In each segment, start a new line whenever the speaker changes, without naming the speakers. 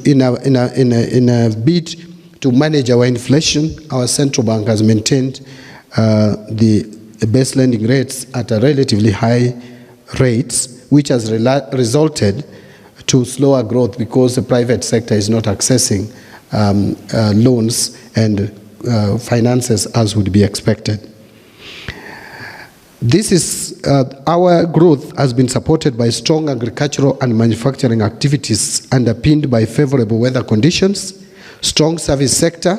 In a bid to manage our inflation, our central bank has maintained the base lending rates at a relatively high rates, which has resulted to slower growth because the private sector is not accessing loans and finances as would be expected. This is our growth has been supported by strong agricultural and manufacturing activities underpinned by favorable weather conditions, strong service sector,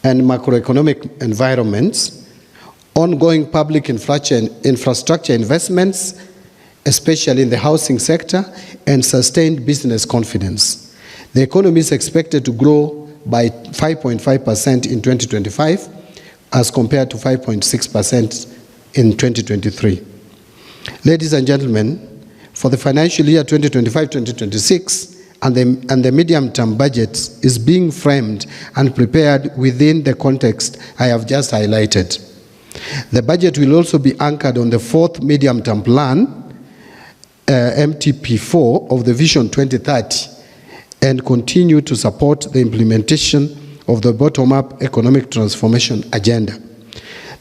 and macroeconomic environments, ongoing public infrastructure investments, especially in the housing sector, and sustained business confidence. The economy is expected to grow by 5.5% in 2025 as compared to 5.6% in 2023. Ladies and gentlemen, for the financial year 2025-2026, and the medium-term budget is being framed and prepared within the context I have just highlighted. The budget will also be anchored on the fourth medium-term plan, MTP4 of the Vision 2030, and continue to support the implementation of the bottom-up economic transformation agenda.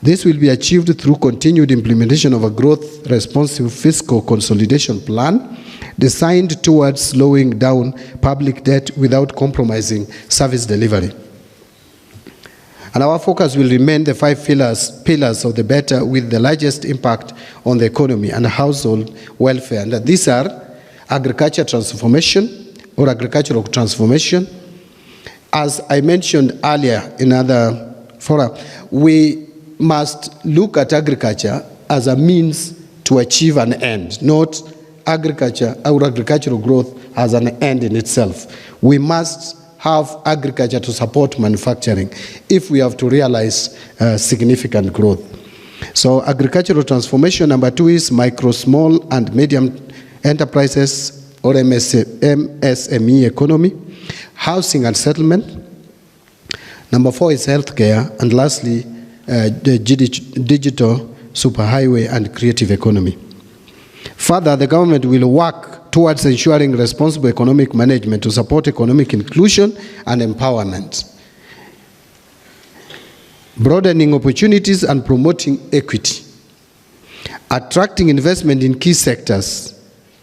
This will be achieved through continued implementation of a growth-responsive fiscal consolidation plan designed towards slowing down public debt without compromising service delivery. And our focus will remain the five pillars of the better with the largest impact on the economy and household welfare. And these are agriculture transformation or agricultural transformation. As I mentioned earlier in other fora, we must look at agriculture as a means to achieve an end, not agriculture or agricultural growth as an end in itself. We must have agriculture to support manufacturing if we have to realize significant growth. So agricultural transformation, number 2 is micro, small and medium enterprises or MSME economy, housing and settlement. Number 4 is healthcare, and lastly, the digital superhighway and creative economy. Further, the government will work towards ensuring responsible economic management to support economic inclusion and empowerment, broadening opportunities and promoting equity, attracting investment in key sectors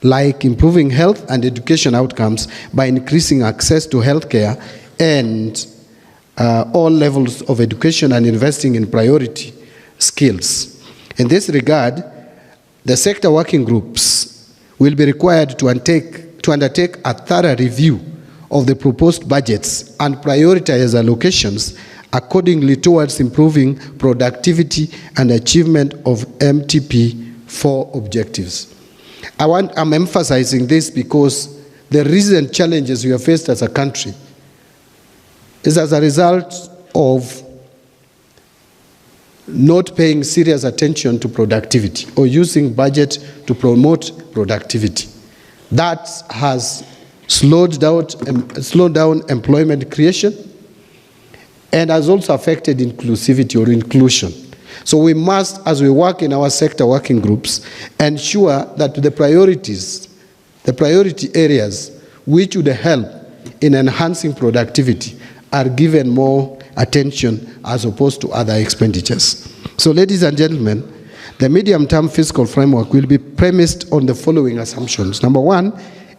like improving health and education outcomes by increasing access to healthcare and all levels of education and investing in priority skills. In this regard, the sector working groups will be required to undertake a thorough review of the proposed budgets and prioritize allocations accordingly towards improving productivity and achievement of MTP4 objectives. I'm emphasizing this because the recent challenges we have faced as a country is as a result of not paying serious attention to productivity or using budget to promote productivity. That has slowed down employment creation and has also affected inclusivity or inclusion. So we must, as we work in our sector working groups, ensure that the priority areas which would help in enhancing productivity are given more attention as opposed to other expenditures. So, ladies and gentlemen, the medium-term fiscal framework will be premised on the following assumptions. Number 1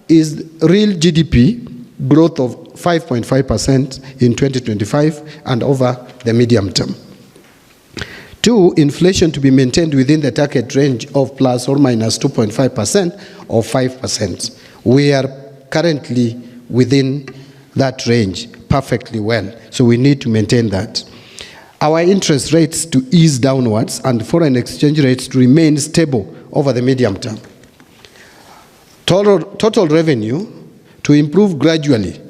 is real GDP growth of 5.5% in 2025 and over the medium term. 2, inflation to be maintained within the target range of plus or minus 2.5% or 5%. We are currently within that range perfectly well, so we need to maintain that. Our interest rates to ease downwards and foreign exchange rates to remain stable over the medium term. Total revenue to improve gradually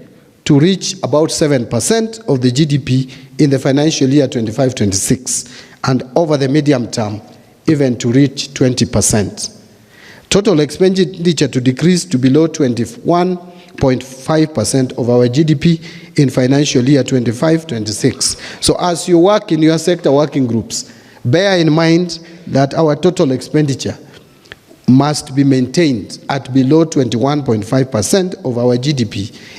to reach about 7% of the GDP in the financial year 25-26 and over the medium term even to reach 20%. Total expenditure to decrease to below 21.5% of our GDP in financial year 25-26. So as you work in your sector working groups, bear in mind that our total expenditure must be maintained at below 21.5% of our GDP